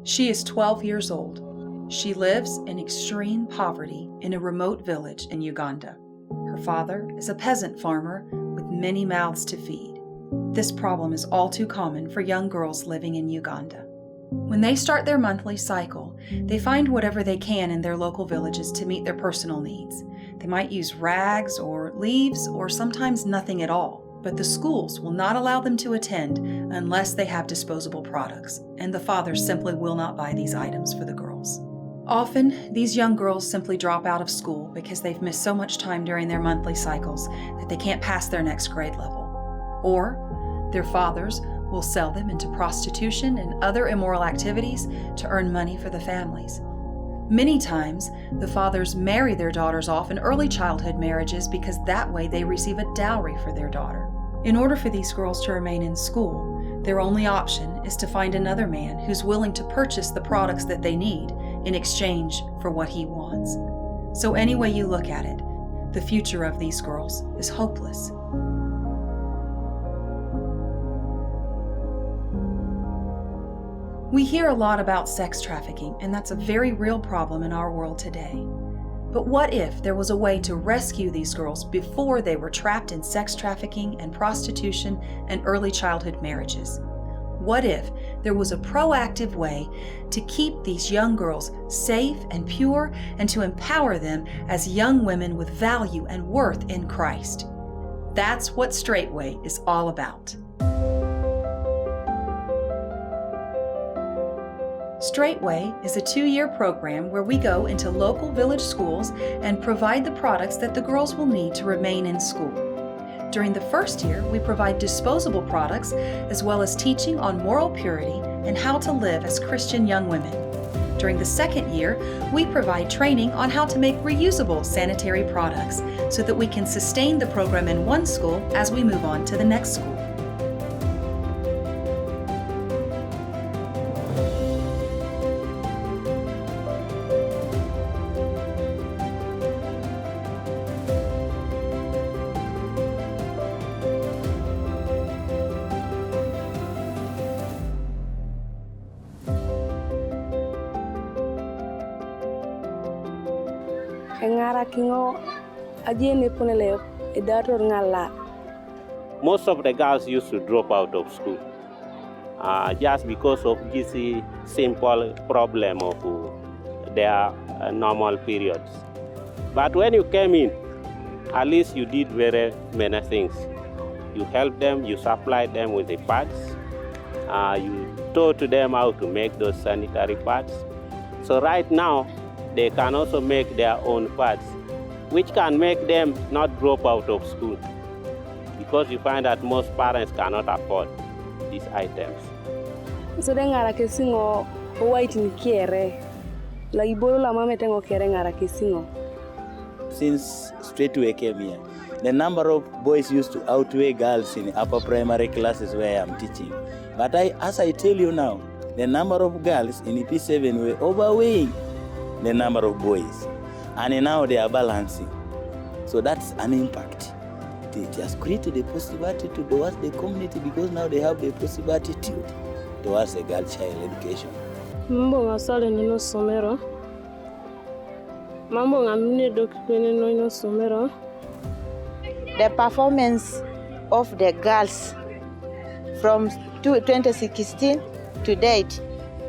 She is 12 years old. She lives in extreme poverty in a remote village in Uganda. Her father is a peasant farmer with many mouths to feed. This problem is all too common for young girls living in Uganda. When they start their monthly cycle, they find whatever they can in their local villages to meet their personal needs. They might use rags or leaves or sometimes nothing at all. But the schools will not allow them to attend unless they have disposable products, and the fathers simply will not buy these items for the girls. Often, these young girls simply drop out of school because they've missed so much time during their monthly cycles that they can't pass their next grade level. Or, their fathers will sell them into prostitution and other immoral activities to earn money for the families. Many times, the fathers marry their daughters off in early childhood marriages because that way they receive a dowry for their daughter. In order for these girls to remain in school, their only option is to find another man who's willing to purchase the products that they need in exchange for what he wants. So any way you look at it, the future of these girls is hopeless. We hear a lot about sex trafficking, and that's a very real problem in our world today. But what if there was a way to rescue these girls before they were trapped in sex trafficking and prostitution and early childhood marriages? What if there was a proactive way to keep these young girls safe and pure and to empower them as young women with value and worth in Christ? That's what Straightway is all about. Straightway is a 2-year program where we go into local village schools and provide the products that the girls will need to remain in school. During the first year, we provide disposable products as well as teaching on moral purity and how to live as Christian young women. During the second year, we provide training on how to make reusable sanitary products so that we can sustain the program in one school as we move on to the next school. Most of the girls used to drop out of school just because of this simple problem of their normal periods. But when you came in, at least you did very many things. You helped them, you supplied them with the pads, you taught them how to make those sanitary pads. So right now, they can also make their own pads, which can make them not drop out of school, because you find that most parents cannot afford these items. So then ngara kesingo white ni kiere. La ibolo la mama tengo kiere ngara kesingo. Since Straightway came here, the number of boys used to outweigh girls in upper primary classes where I'm teaching. But as I tell you now, the number of girls in P7 were overweighing the number of boys. And now they are balancing. So that's an impact. It has created a positive attitude towards the community because now they have the positive attitude towards the girl child education. Mambo ngasale nino somero. Mambo ngamine dokikwene no somero. The performance of the girls from 2016 to date,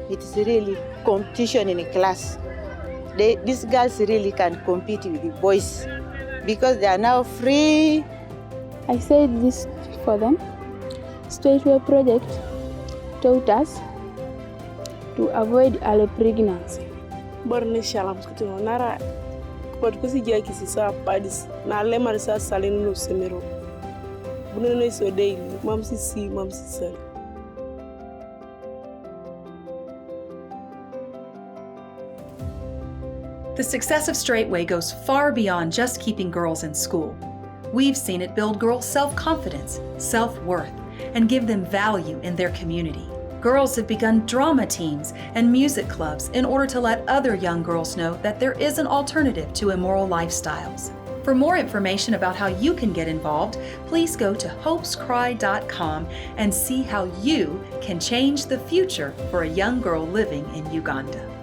it's really competition in class. These girls really can compete with the boys because they are now free. I said this for them. Straightway Project taught us to avoid early pregnancy. Borne shalam kuto nara kwa tukusi jia kisisa padis na lema risa salinu no semero. Buneno iso daily mamsi sali. The success of Straightway goes far beyond just keeping girls in school. We've seen it build girls' self-confidence, self-worth, and give them value in their community. Girls have begun drama teams and music clubs in order to let other young girls know that there is an alternative to immoral lifestyles. For more information about how you can get involved, please go to hopescry.com and see how you can change the future for a young girl living in Uganda.